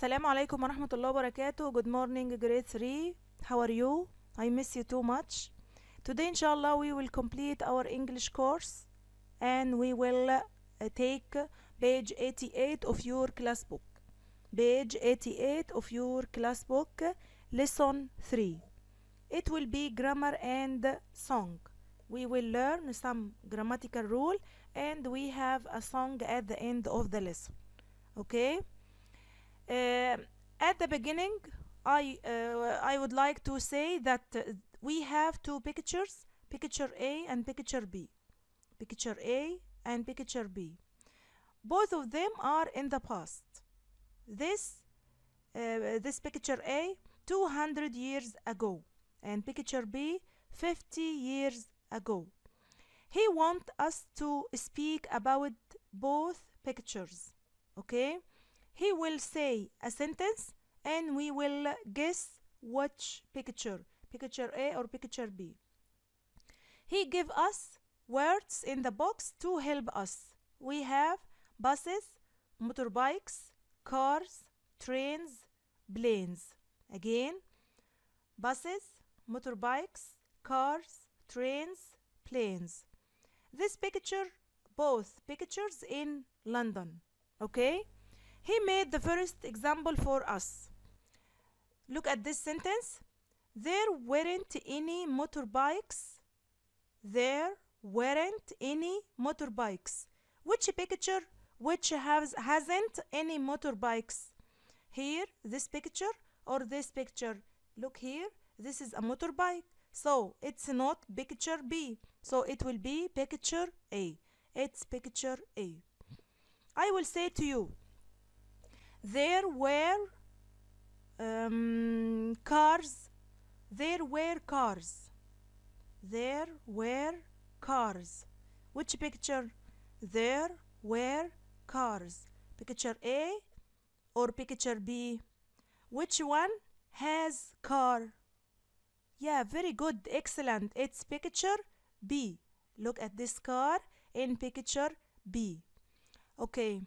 السلام عليكم ورحمة الله وبركاته. Good morning grade 3. How are you? I miss you too much. Today inshallah we will complete our English course and we will take page 88 of your class book. Page 88 of your class book, lesson 3. It will be grammar and song. We will learn some grammatical rule and we have a song at the end of the lesson. Okay? At the beginning, I would like to say that we have two pictures, picture A and picture B. Picture A and picture B. Both of them are in the past. This picture A 200 years ago and picture B 50 years ago. He wants us to speak about both pictures. Okay? He will say a sentence and we will guess which picture A or picture B. He give us words in the box to help us. We have buses, motorbikes, cars, trains, planes. Again, buses, motorbikes, cars, trains, planes. This picture, both pictures in London. Okay? He made the first example for us. Look at this sentence. There weren't any motorbikes. There weren't any motorbikes. Which picture hasn't any motorbikes? Here, this picture or this picture? Look here, this is a motorbike. So it's not picture B. So it will be picture A. It's picture A. I will say to you, there were cars. There were cars. There were cars. Which picture? There were cars. Picture A or picture B? Which one has car? Yeah, very good. Excellent. It's picture B. Look at this car in picture B. Okay.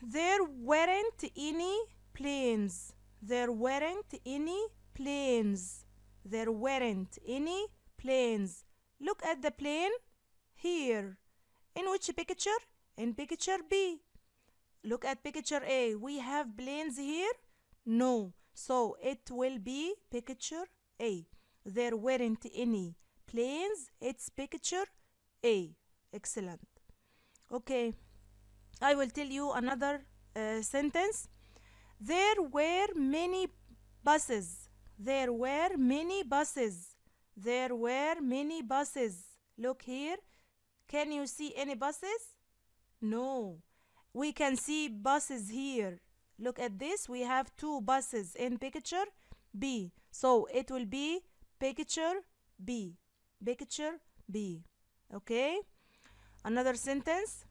There weren't any planes. There weren't any planes. There weren't any planes. Look at the plane here. In which picture? In picture B. Look at picture A. We have planes here? No. So it will be picture A. There weren't any planes. It's picture A. Excellent. Okay. I will tell you another sentence. There were many buses. There were many buses. There were many buses. Look here. Can you see any buses? No. We can see buses here. Look at this. We have two buses in picture B. So it will be picture B. Picture B. Okay? Another sentence.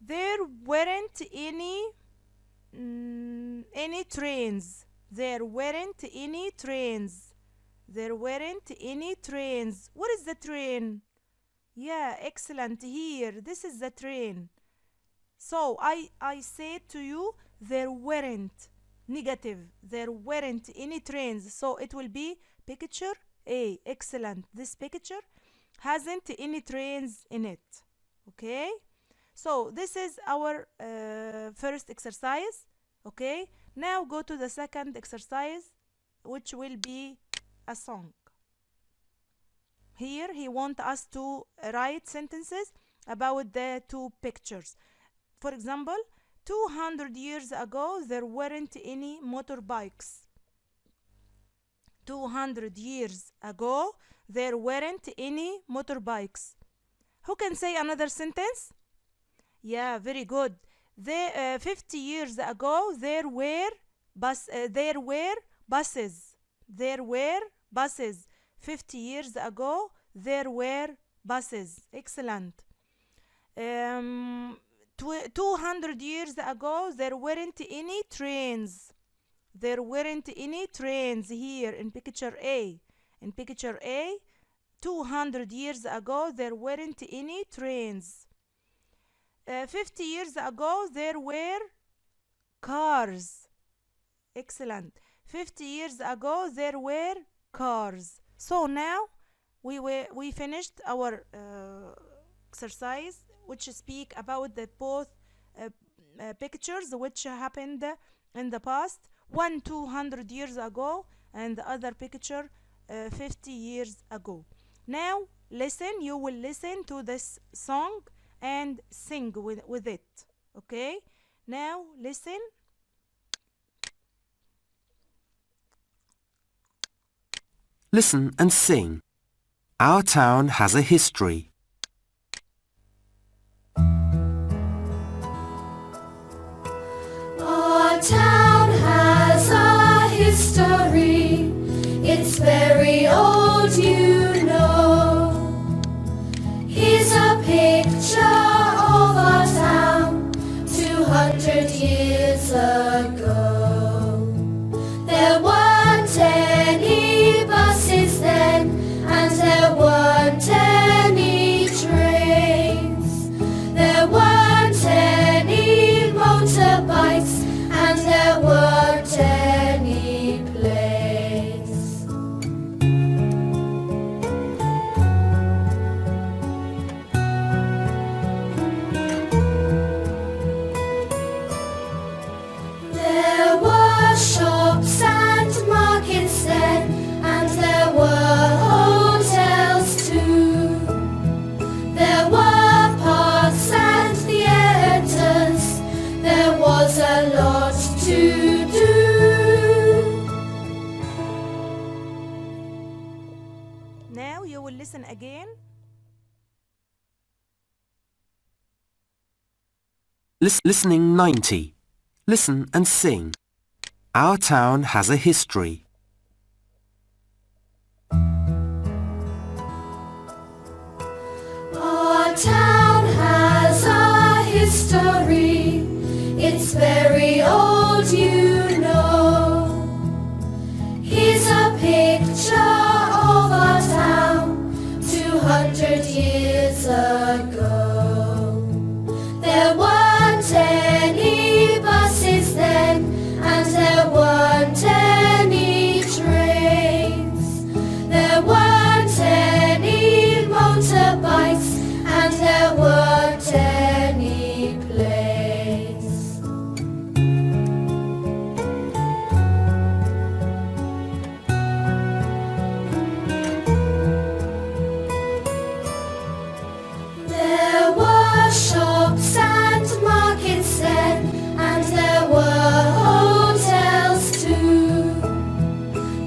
There weren't any trains. There weren't any trains. There weren't any trains. What is the train? Yeah, excellent. Here, this is the train. So I said to you, there weren't. Negative. There weren't any trains. So it will be picture A. Excellent. This picture hasn't any trains in it. Okay? So this is our first exercise. Okay, now go to the second exercise, which will be a song. Here he wants us to write sentences about the two pictures. For example, 200 years ago there weren't any motorbikes. 200 years ago there weren't any motorbikes. Who can say another sentence? Yeah, very good. 50 years ago there were buses. There were buses. 50 years ago there were buses. Excellent. 200 years ago there weren't any trains. There weren't any trains here in picture A. In picture A, 200 years ago there weren't any trains. 50 years ago there were Cars. Excellent. 50 years ago there were cars. So now we finished our exercise which speak about the both uh, pictures which happened in the past 200 years ago and the other picture 50 years ago. Now listen, you will listen to this song and sing with it. Okay? Now listen. Listen and sing. Our town has a history. Our town has a history. It's very old, you know. Here's a picture of our town 200 years ago. There weren't any buses then, and there weren't any trains. There weren't any motorbikes, and there weren't any planes. There were shops and markets then, and there were hotels too. There were parks and theaters. There was a lot to do. Now you will listen again. Listening 90. Listen and sing. Our town has a history. Our town has a history. It's very old, you know. Here's a picture of our town 200 years ago. There weren't any buses then, and there weren't any trains. There weren't any motorbikes, and there weren't any planes. There were shops and markets then, and there were hotels too.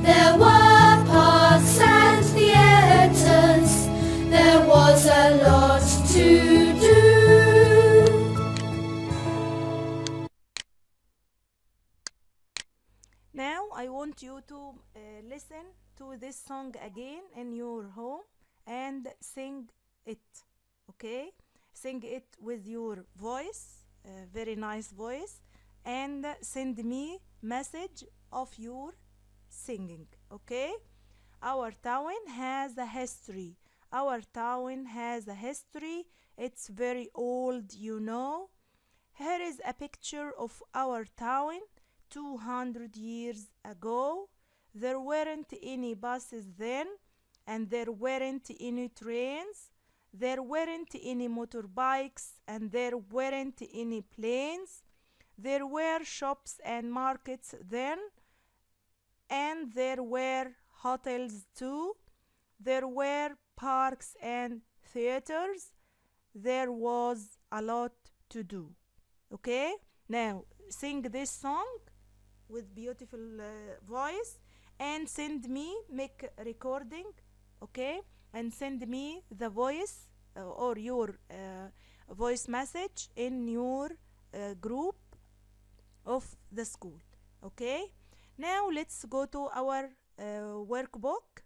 There were parks and theaters. There was a lot to do. Now I want you to listen to this song again in your home and sing it. Okay? Sing it with your voice, very nice voice, and send me message of your singing. Okay? Our town has a history. Our town has a history. It's very old, you know. Here is a picture of our town 200 years ago. There weren't any buses then, and there weren't any trains. There weren't any motorbikes, and there weren't any planes. There were shops and markets then, and there were hotels too. There were parks and theaters. There was a lot to do. Okay? Now sing this song with beautiful voice and send me, make recording, okay? And send me the voice or your voice message in your group of the school, okay? Now let's go to our workbook.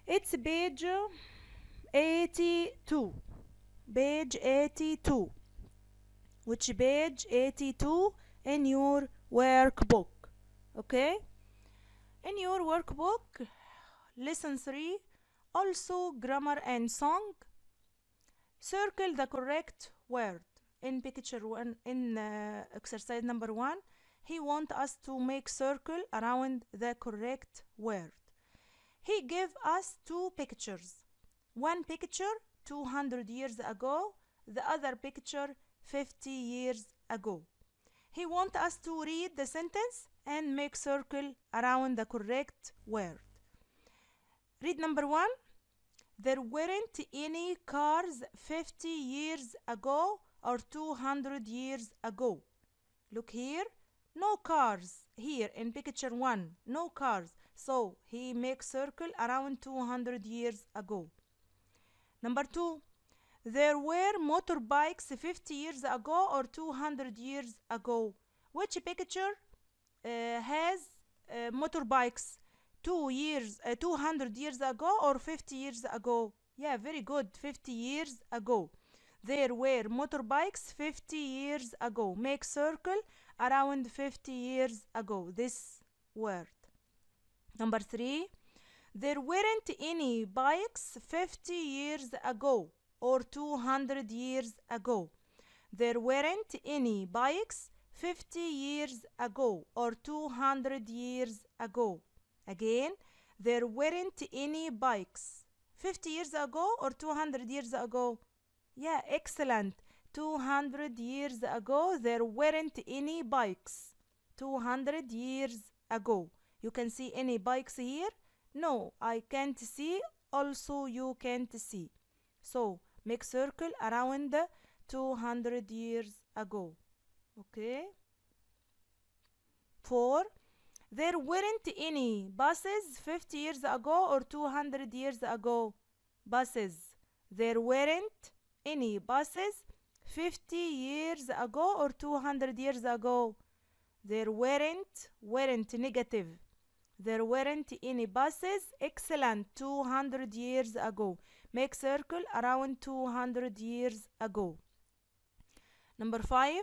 It's page 82. Page 82. Which page 82 in your workbook? Okay? In your workbook, lesson 3, also grammar and song. Circle the correct word. in picture 1, in exercise number 1, he want us to make circle around the correct word. He gave us two pictures. One picture 200 years ago, the other picture 50 years ago. He want us to read the sentence and make circle around the correct word. Read number 1. There weren't any cars 50 years ago or 200 years ago. Look here. No cars here in picture 1. No cars. So he makes circle around 200 years ago. Number 2. There were motorbikes 50 years ago or 200 years ago. Which picture has motorbikes? 200 years ago or 50 years ago? Yeah, very good. 50 years ago. There were motorbikes 50 years ago. Make circle around 50 years ago. This word. Number 3. There weren't any bikes 50 years ago or 200 years ago. There weren't any bikes 50 years ago or 200 years ago. Again, there weren't any bikes 50 years ago or 200 years ago. Yeah, excellent. 200 years ago, there weren't any bikes. 200 years ago. You can see any bikes here? No, I can't see. Also, you can't see. So, make circle around the 200 years ago. Okay? 4. There weren't any buses 50 years ago or 200 years ago. Buses. There weren't any buses 50 years ago or 200 years ago. There weren't negative. There weren't any buses. Excellent. 200 years ago. Make circle around 200 years ago. Number 5.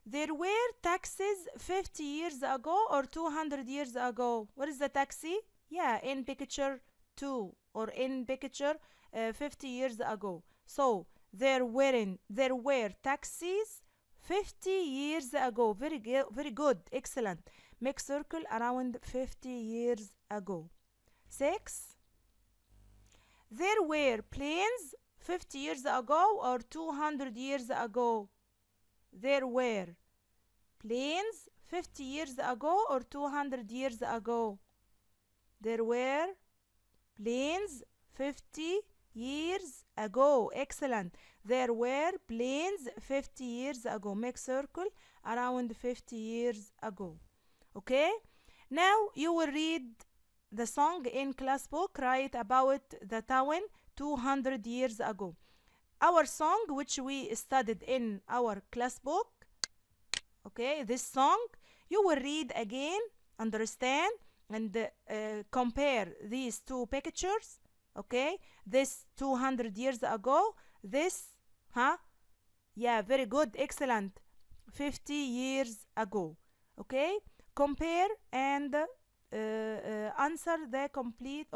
There were taxis 50 years ago or 200 years ago. What is the taxi? Yeah, in picture 2 or in picture 50 years ago. So, there were taxis 50 years ago. Very good. Excellent. Make circle around 50 years ago. 6. There were planes 50 years ago or 200 years ago. There were planes 50 years ago or 200 years ago. There were planes 50 years ago. Excellent. There were planes 50 years ago. Make circle around 50 years ago. Okay? Now you will read the song in class book. Write about the town 200 years ago. Our song, which we studied in our class book, okay, this song, you will read again, understand, and compare these two pictures, okay? This 200 years ago, this, yeah, very good, excellent, 50 years ago, okay? Compare and answer the complete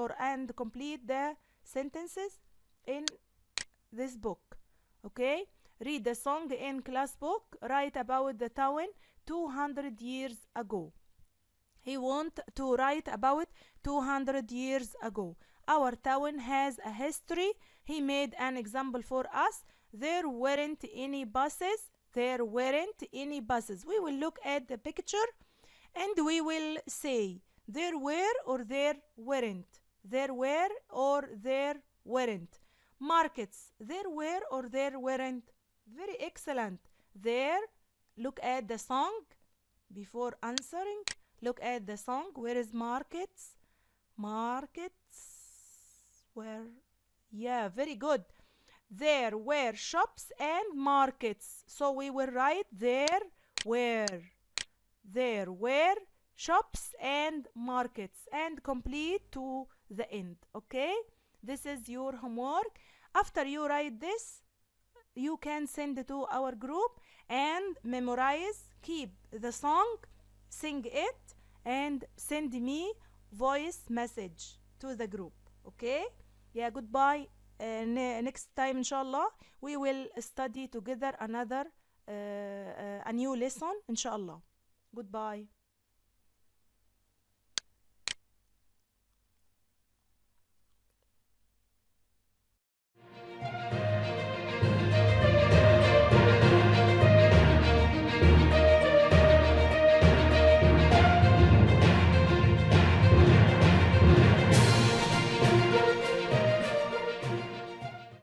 the sentences in this book. Okay, read the song in class book. Write about the town 200 years ago. He want to write about 200 years ago. Our town has a history. He made an example for us. There weren't any buses. There weren't any buses. We will look at the picture and we will say there were or there weren't. There were or there weren't. Markets, there were or there weren't. Very excellent. There, look at the song before answering. Look at the song. Where is markets? Markets. Where? Yeah, very good. There were shops and markets. So we will write there were. There were shops and markets and complete to the end. Okay? This is your homework. After you write this, you can send it to our group and memorize, keep the song, sing it, and send me voice message to the group. Okay? Yeah, goodbye. Next time, inshallah, we will study together another a new lesson إن شاء الله. Goodbye.